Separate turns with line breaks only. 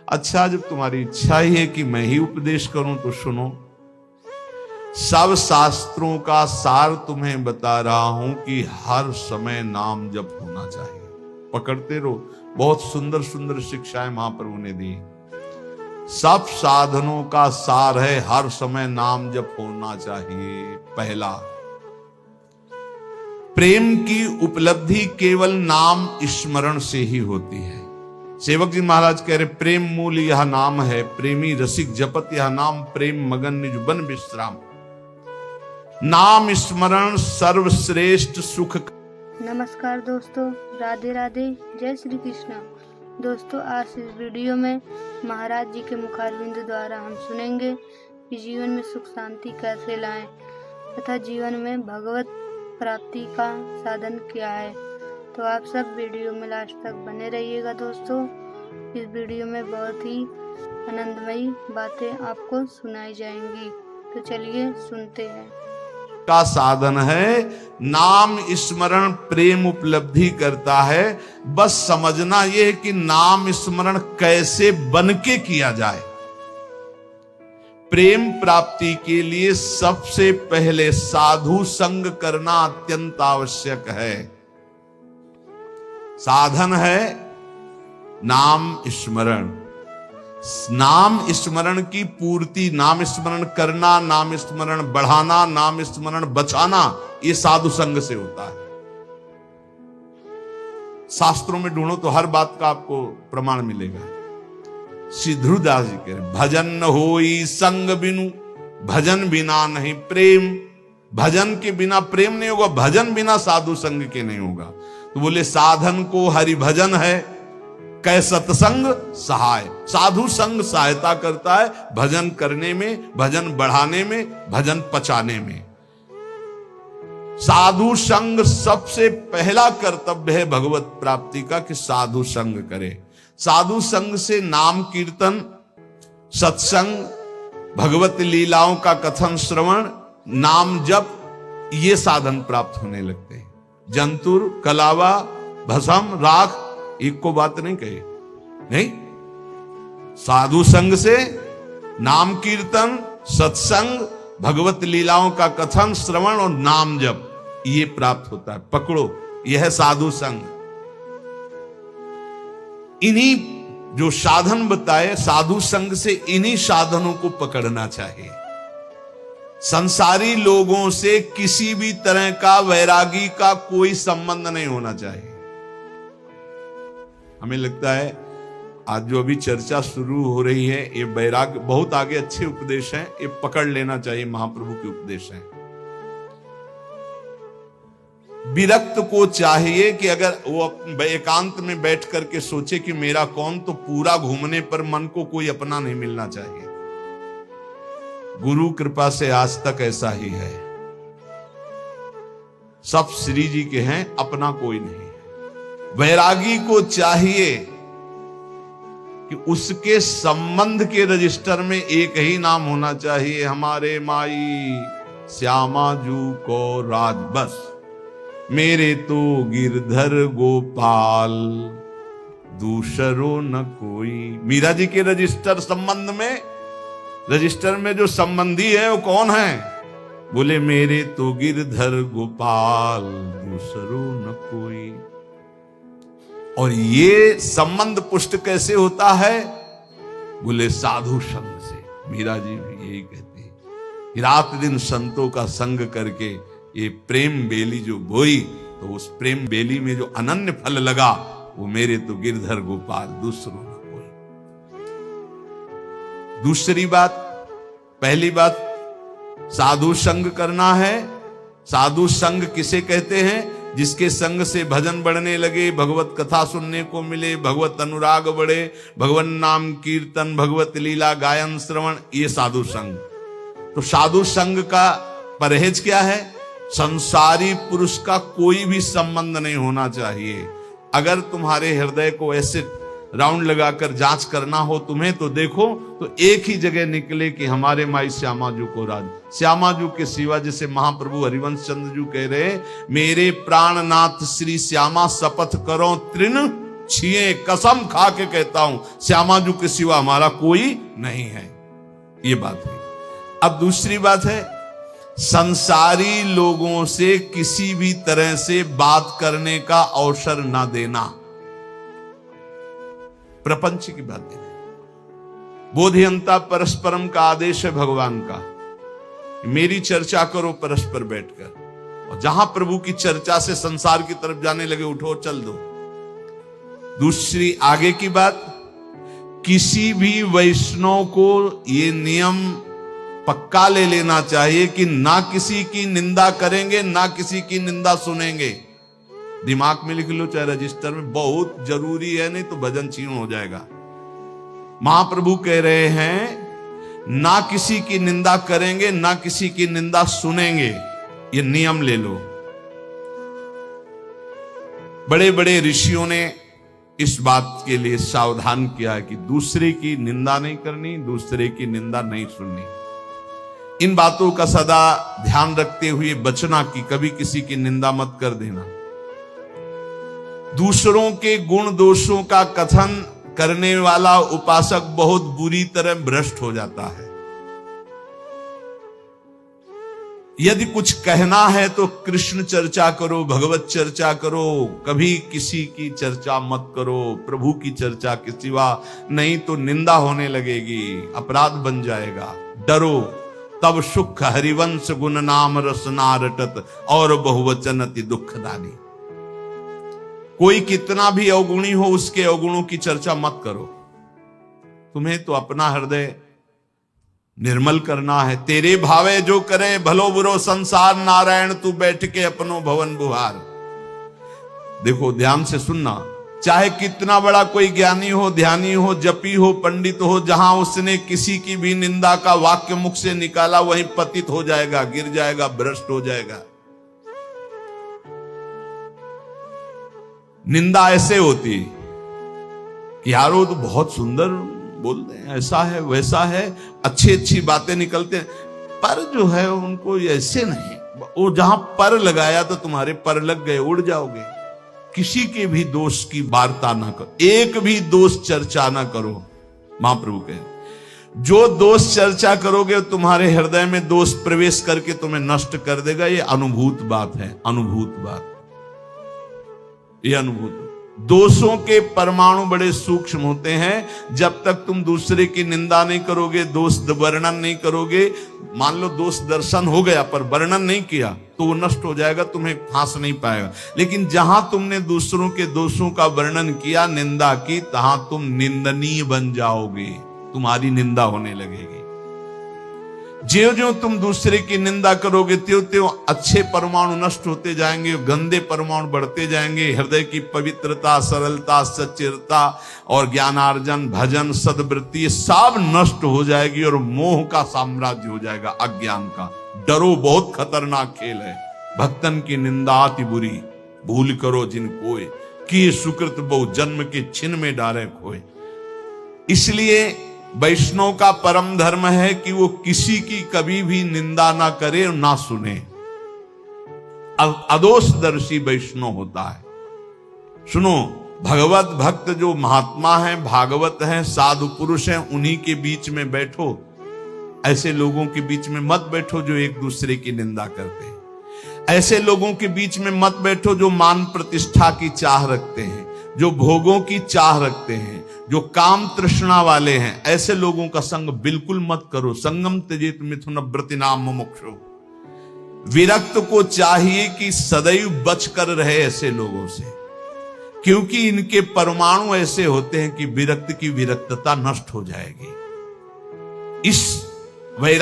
अच्छा, जब तुम्हारी इच्छा ही है कि मैं ही उपदेश करूं तो सुनो। सब शास्त्रों का सार तुम्हें बता रहा हूं कि हर समय नाम जप होना चाहिए। पकड़ते रहो, बहुत सुंदर सुंदर शिक्षाएं महाप्रभु ने दी। सब साधनों का सार है हर समय नाम जप होना चाहिए। पहला, प्रेम की उपलब्धि केवल नाम स्मरण से ही होती है। सेवक जी महाराज कह रहे, प्रेम मूल यह नाम है, प्रेमी रसिक जपत यह नाम, प्रेम मगन निज बन विश्राम। नाम स्मरण सर्वश्रेष्ठ सुख।
नमस्कार दोस्तों, राधे राधे, जय श्री कृष्ण। दोस्तों, आज इस वीडियो में महाराज जी के मुखारविंद द्वारा हम सुनेंगे कि जीवन में सुख शांति कैसे लाएं तथा जीवन में भगवत प्राप्ति का साधन क्या है। तो आप सब वीडियो में लास्ट तक बने रहिएगा। दोस्तों, इस वीडियो में बहुत ही आनंदमयी बातें आपको सुनाई जाएंगी। तो चलिए सुनते हैं।
का साधन है नाम स्मरण, प्रेम उपलब्धि करता है। बस समझना यह है कि नाम स्मरण कैसे बन के किया जाए। प्रेम प्राप्ति के लिए सबसे पहले साधु संग करना अत्यंत आवश्यक है। साधन है नाम स्मरण। नाम स्मरण की पूर्ति, नाम स्मरण करना, नाम स्मरण बढ़ाना, नाम स्मरण बचाना, ये साधु संग से होता है। शास्त्रों में ढूंढो तो हर बात का आपको प्रमाण मिलेगा। श्री ध्रुवदास जी कह रहे, भजन न होई संग बिनु, भजन बिना नहीं प्रेम। भजन के बिना प्रेम नहीं होगा, भजन बिना साधु संग के नहीं होगा। तो बोले साधन को हरि भजन है, कै सत्संग सहाय। साधु संग सहायता करता है भजन करने में, भजन बढ़ाने में, भजन पचाने में। साधु संग सबसे पहला कर्तव्य है भगवत प्राप्ति का कि साधु संग करे। साधु संग से नाम कीर्तन, सत्संग, भगवत लीलाओं का कथन श्रवण, नाम जप, ये साधन प्राप्त होने लगते हैं। जंतुर, कलावा, भस्म, राख, एक को बात नहीं कही नहीं। साधु संग से नाम कीर्तन, सत्संग, भगवत लीलाओं का कथन श्रवण और नाम जप, ये प्राप्त होता है। पकड़ो, यह है साधु संग। इन्हीं जो साधन बताए, साधु संग से इन्हीं साधनों को पकड़ना चाहिए। संसारी लोगों से किसी भी तरह का वैरागी का कोई संबंध नहीं होना चाहिए। हमें लगता है आज जो अभी चर्चा शुरू हो रही है, ये वैराग्य बहुत आगे अच्छे उपदेश हैं, ये पकड़ लेना चाहिए, महाप्रभु के उपदेश हैं। विरक्त को चाहिए कि अगर वो एकांत में बैठ करके सोचे कि मेरा कौन, तो पूरा घूमने पर मन को कोई अपना नहीं मिलना चाहिए। गुरु कृपा से आज तक ऐसा ही है। सब श्री जी के हैं, अपना कोई नहीं। वैरागी को चाहिए कि उसके संबंध के रजिस्टर में एक ही नाम होना चाहिए, हमारे माई श्यामा जू को राज। बस मेरे तो गिरधर गोपाल, दूसरो न कोई। मीरा जी के रजिस्टर संबंध में, रजिस्टर में जो संबंधी है वो कौन है? बोले मेरे तो गिरधर गोपाल, दूसरो न कोई। और ये संबंध पुष्ट कैसे होता है? बोले साधु संग से। मीरा जी भी यही कहते हैं कि रात दिन संतों का संग करके ये प्रेम बेली जो बोई, तो उस प्रेम बेली में जो अनन्य फल लगा, वो मेरे तो गिरधर गोपाल, दूसरों न कोई। दूसरी बात, पहली बात साधु संग करना है। साधु संग किसे कहते हैं? जिसके संग से भजन बढ़ने लगे, भगवत कथा सुनने को मिले, भगवत अनुराग बढ़े, भगवान नाम कीर्तन, भगवत लीला गायन श्रवण, ये साधु संग। तो साधु संग का परहेज क्या है? संसारी पुरुष का कोई भी संबंध नहीं होना चाहिए। अगर तुम्हारे हृदय को ऐसे राउंड लगाकर जांच करना हो तुम्हें, तो देखो तो एक ही जगह निकले कि हमारे माई श्यामाजू को राज। श्यामाजू के सिवा, जैसे महाप्रभु हरिवंश चंद्र जू कह रहे, मेरे प्राणनाथ श्री श्यामा शपथ करो तृण छिए, कसम खा के कहता हूं श्यामाजू के सिवा हमारा कोई नहीं है। ये बात है। अब दूसरी बात है, संसारी लोगों से किसी भी तरह से बात करने का अवसर ना देना, प्रपंच की बात है। बोधियंता परस्परम का आदेश है भगवान का, मेरी चर्चा करो परस्पर बैठकर, और जहां प्रभु की चर्चा से संसार की तरफ जाने लगे, उठो चल दो। दूसरी आगे की बात, किसी भी वैष्णव को ये नियम पक्का ले लेना चाहिए कि ना किसी की निंदा करेंगे, ना किसी की निंदा सुनेंगे। दिमाग में लिख लो चाहे रजिस्टर में, बहुत जरूरी है, नहीं तो भजन छीन हो जाएगा। महाप्रभु कह रहे हैं ना किसी की निंदा करेंगे, ना किसी की निंदा सुनेंगे, ये नियम ले लो। बड़े बड़े ऋषियों ने इस बात के लिए सावधान किया है कि दूसरे की निंदा नहीं करनी, दूसरे की निंदा नहीं सुननी। इन बातों का सदा ध्यान रखते हुए बचना कि कभी किसी की निंदा मत कर देना। दूसरों के गुण दोषों का कथन करने वाला उपासक बहुत बुरी तरह भ्रष्ट हो जाता है। यदि कुछ कहना है तो कृष्ण चर्चा करो, भगवत चर्चा करो, कभी किसी की चर्चा मत करो, प्रभु की चर्चा के सिवा, नहीं तो निंदा होने लगेगी, अपराध बन जाएगा। डरो तब सुख हरिवंश गुण नाम रसना रटत, और बहुवचन अति दुखदानी। कोई कितना भी अवगुणी हो, उसके अवगुणों की चर्चा मत करो। तुम्हें तो अपना हृदय निर्मल करना है। तेरे भावे जो करे भलो बुरो संसार, नारायण तू बैठ के अपनो भवन बुहार। देखो ध्यान से सुनना, चाहे कितना बड़ा कोई ज्ञानी हो, ध्यानी हो, जपी हो, पंडित हो, जहां उसने किसी की भी निंदा का वाक्य मुख से निकाला, वहीं पतित हो जाएगा, गिर जाएगा, भ्रष्ट हो जाएगा। निंदा ऐसे होती कि यारो तो बहुत सुंदर बोलते हैं, ऐसा है वैसा है, अच्छी अच्छी बातें निकलते हैं, पर जो है उनको ऐसे नहीं, वो जहां पर लगाया तो तुम्हारे पर लग गए, उड़ जाओगे। किसी के भी दोष की वार्ता ना करो, एक भी दोष चर्चा ना करो। महाप्रभु कहे जो दोष चर्चा करोगे तुम्हारे हृदय में दोष प्रवेश करके तुम्हें नष्ट कर देगा। ये अनुभूत बात है, अनुभूत बात, ये अनुभूत। दोषों के परमाणु बड़े सूक्ष्म होते हैं। जब तक तुम दूसरे की निंदा नहीं करोगे, दोष वर्णन नहीं करोगे, मान लो दोष दर्शन हो गया पर वर्णन नहीं किया तो वो नष्ट हो जाएगा, तुम्हें फांस नहीं पाएगा। लेकिन जहां तुमने दूसरों के दोषों का वर्णन किया, निंदा की, तहां तुम निंदनीय बन जाओगे, तुम्हारी निंदा होने लगेगी। ज्यों ज्यों तुम दूसरे की निंदा करोगे, त्यों त्यों अच्छे परमाणु नष्ट होते जाएंगे, गंदे परमाणु बढ़ते जाएंगे। हृदय की पवित्रता, सरलता, सच्चिरता और ज्ञानार्जन, भजन, सद्वृत्ति सब नष्ट हो जाएगी और मोह का साम्राज्य हो जाएगा, अज्ञान का। डरो, बहुत खतरनाक खेल है। भक्तन की निंदा अति बुरी, भूल करो जिन कोय, कि सुकृत बहु जन्म के छिन में डारे खोए। इसलिए वैष्णव का परम धर्म है कि वो किसी की कभी भी निंदा ना करे और ना सुने। अदोषदर्शी वैष्णव होता है। सुनो, भगवत भक्त जो महात्मा हैं, भागवत हैं, साधु पुरुष हैं, उन्हीं के बीच में बैठो। ऐसे लोगों के बीच में मत बैठो जो एक दूसरे की निंदा करते हैं। ऐसे लोगों के बीच में मत बैठो जो मान प्रतिष्ठा की चाह रखते हैं, जो भोगों की चाह रखते हैं, जो काम तृष्णा वाले हैं। ऐसे लोगों का संग बिल्कुल मत करो। संगम त्यजेत मिथुन व्रतिनाम मुमुक्षु। विरक्त को चाहिए कि सदैव बच कर रहे ऐसे लोगों से, क्योंकि इनके परमाणु ऐसे होते हैं कि विरक्त की विरक्तता नष्ट हो जाएगी। इस वैराग्य